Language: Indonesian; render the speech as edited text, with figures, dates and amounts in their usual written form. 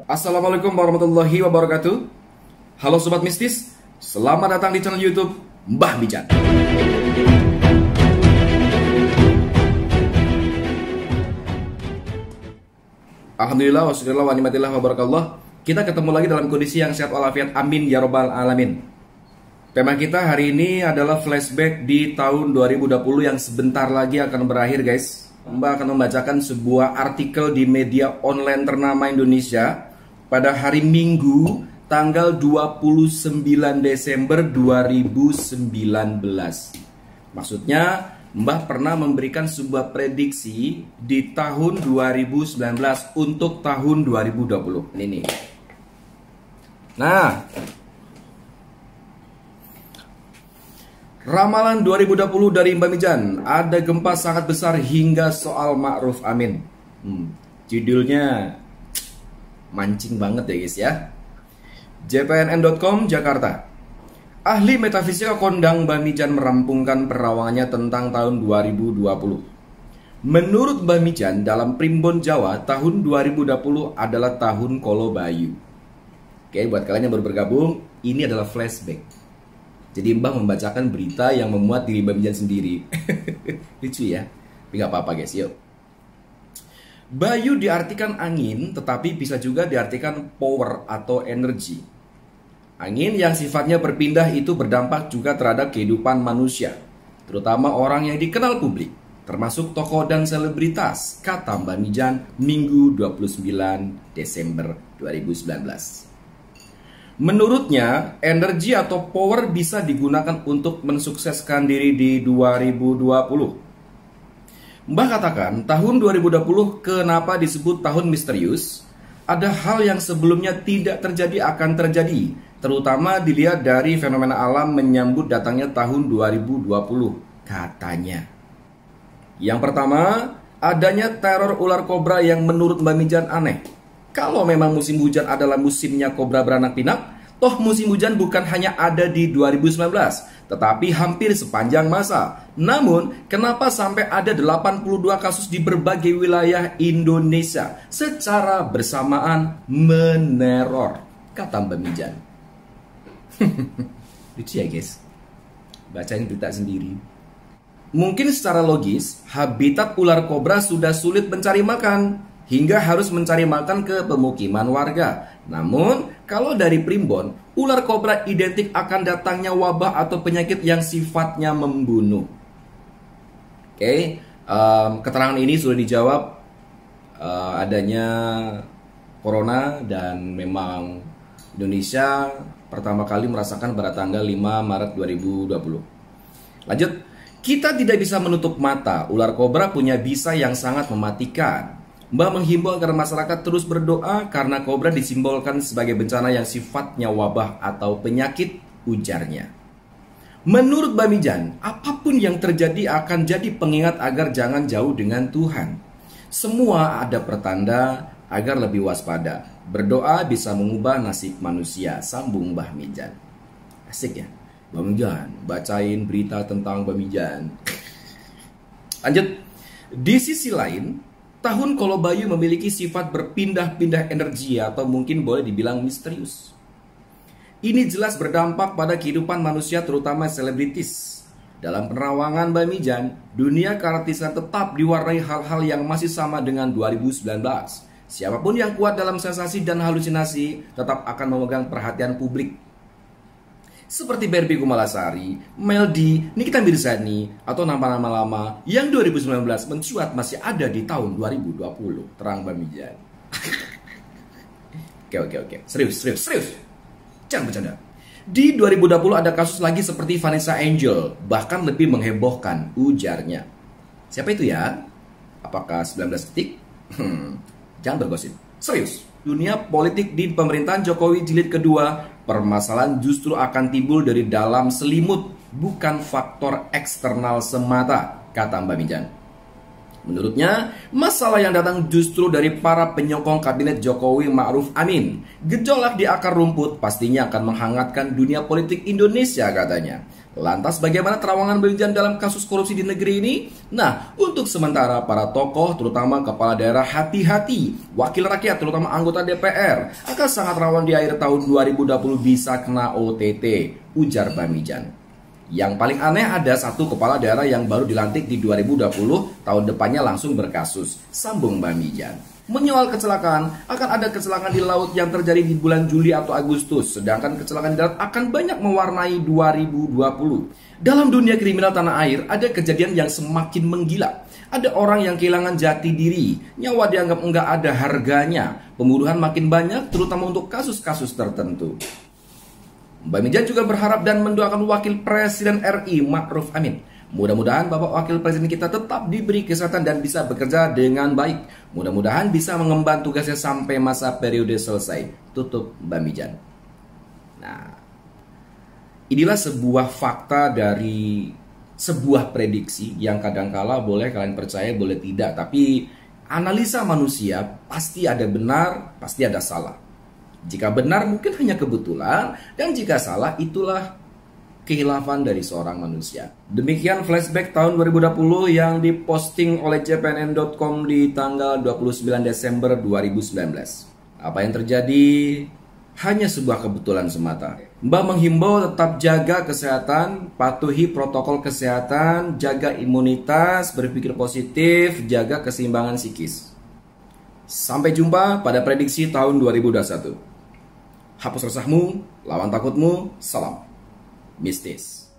Assalamualaikum warahmatullahi wabarakatuh. Halo Sobat Mistis, selamat datang di channel YouTube Mbah Mijan. Alhamdulillah, wassallallahu wa ni'matillah wa barakallah. Kita ketemu lagi dalam kondisi yang sehat walafiat, amin ya robbal alamin. Tema kita hari ini adalah flashback di tahun 2020 yang sebentar lagi akan berakhir, guys. Mbah akan membacakan sebuah artikel di media online ternama Indonesia pada hari Minggu tanggal 29 Desember 2019. Maksudnya Mbah pernah memberikan sebuah prediksi di tahun 2019 untuk tahun 2020. Ini. Nah, ramalan 2020 dari Mbah Mijan, ada gempa sangat besar hingga soal Ma'ruf Amin. Judulnya mancing banget ya guys ya. JPNN.com Jakarta. Ahli metafisika kondang Mbah Mijan merampungkan perawangannya tentang tahun 2020. Menurut Mbah Mijan, dalam Primbon Jawa, tahun 2020 adalah tahun Kolobayu. Oke, buat kalian yang baru bergabung, ini adalah flashback. Jadi Mbah membacakan berita yang memuat diri Mbah Mijan sendiri. Lucu ya? Tapi gak apa-apa guys, yuk. Bayu diartikan angin, tetapi bisa juga diartikan power atau energi. Angin yang sifatnya berpindah itu berdampak juga terhadap kehidupan manusia, terutama orang yang dikenal publik, termasuk tokoh dan selebritas, kata Mbah Mijan Minggu 29 Desember 2019. Menurutnya, energi atau power bisa digunakan untuk mensukseskan diri di 2020. Mbah katakan, tahun 2020 kenapa disebut tahun misterius? Ada hal yang sebelumnya tidak terjadi akan terjadi, terutama dilihat dari fenomena alam menyambut datangnya tahun 2020, katanya. Yang pertama, adanya teror ular kobra yang menurut Mbah Mijan aneh. Kalau memang musim hujan adalah musimnya kobra beranak pinak, toh musim hujan bukan hanya ada di 2019, tetapi hampir sepanjang masa. Namun, kenapa sampai ada 82 kasus di berbagai wilayah Indonesia secara bersamaan meneror, kata Mbah Mijan. Lucu ya guys, bacain berita sendiri. Mungkin secara logis, habitat ular kobra sudah sulit mencari makan, hingga harus mencari makan ke pemukiman warga. Namun, kalau dari Primbon, ular kobra identik akan datangnya wabah atau penyakit yang sifatnya membunuh. Oke, keterangan ini sudah dijawab adanya corona, dan memang Indonesia pertama kali merasakan pada tanggal 5 Maret 2020. Lanjut, kita tidak bisa menutup mata, ular kobra punya bisa yang sangat mematikan. Mbah menghimbau agar masyarakat terus berdoa karena kobra disimbolkan sebagai bencana yang sifatnya wabah atau penyakit, ujarnya. Menurut Mbah Mijan, apapun yang terjadi akan jadi pengingat agar jangan jauh dengan Tuhan. Semua ada pertanda agar lebih waspada. Berdoa bisa mengubah nasib manusia, sambung Mbah Mijan. Asik ya, Mbah Mijan bacain berita tentang Mbah Mijan. Lanjut, di sisi lain, tahun Kolobayu memiliki sifat berpindah-pindah energi atau mungkin boleh dibilang misterius. Ini jelas berdampak pada kehidupan manusia, terutama selebritis. Dalam penerawangan Mbah Mijan, dunia keartisan tetap diwarnai hal-hal yang masih sama dengan 2019. Siapapun yang kuat dalam sensasi dan halusinasi tetap akan memegang perhatian publik. Seperti Barbie Kumalasari, Mel D, Nikita Mirzani, atau nama-nama lama yang 2019 mencuat masih ada di tahun 2020, terang Mbah Mijan. Oke. Serius. Jangan bercanda. Di 2020 ada kasus lagi seperti Vanessa Angel, bahkan lebih menghebohkan, ujarnya. Siapa itu ya? Apakah 19 detik? Jangan bergosip. Serius. Dunia politik di pemerintahan Jokowi jilid kedua, permasalahan justru akan timbul dari dalam selimut, bukan faktor eksternal semata, kata Mbah Mijan. Menurutnya, masalah yang datang justru dari para penyokong kabinet Jokowi Ma'ruf Amin. Gejolak di akar rumput pastinya akan menghangatkan dunia politik Indonesia, katanya. Lantas bagaimana terawangan Bamijan dalam kasus korupsi di negeri ini? Nah, untuk sementara para tokoh, terutama kepala daerah, hati-hati. Wakil rakyat, terutama anggota DPR, akan sangat rawan di akhir tahun 2020 bisa kena OTT, ujar Bamijan. Yang paling aneh, ada satu kepala daerah yang baru dilantik di 2020, tahun depannya langsung berkasus, sambung Bamijan. Menyoal kecelakaan, akan ada kecelakaan di laut yang terjadi di bulan Juli atau Agustus, sedangkan kecelakaan di darat akan banyak mewarnai 2020. Dalam dunia kriminal tanah air, ada kejadian yang semakin menggila. Ada orang yang kehilangan jati diri, nyawa dianggap enggak ada harganya, pembunuhan makin banyak, terutama untuk kasus-kasus tertentu. Bamijan juga berharap dan mendoakan Wakil Presiden RI Ma'ruf Amin. Mudah-mudahan Bapak Wakil Presiden kita tetap diberi kesehatan dan bisa bekerja dengan baik. Mudah-mudahan bisa mengemban tugasnya sampai masa periode selesai. Tutup Bamijan. Nah, inilah sebuah fakta dari sebuah prediksi yang kadangkala boleh kalian percaya, boleh tidak. Tapi analisa manusia pasti ada benar, pasti ada salah. Jika benar mungkin hanya kebetulan, dan jika salah itulah kehilafan dari seorang manusia. Demikian flashback tahun 2020 yang diposting oleh cpnn.com di tanggal 29 Desember 2019. Apa yang terjadi hanya sebuah kebetulan semata. Mbak menghimbau tetap jaga kesehatan, patuhi protokol kesehatan, jaga imunitas, berpikir positif, jaga keseimbangan psikis. Sampai jumpa pada prediksi tahun 2021. Hapus resahmu, lawan takutmu, salam mistis.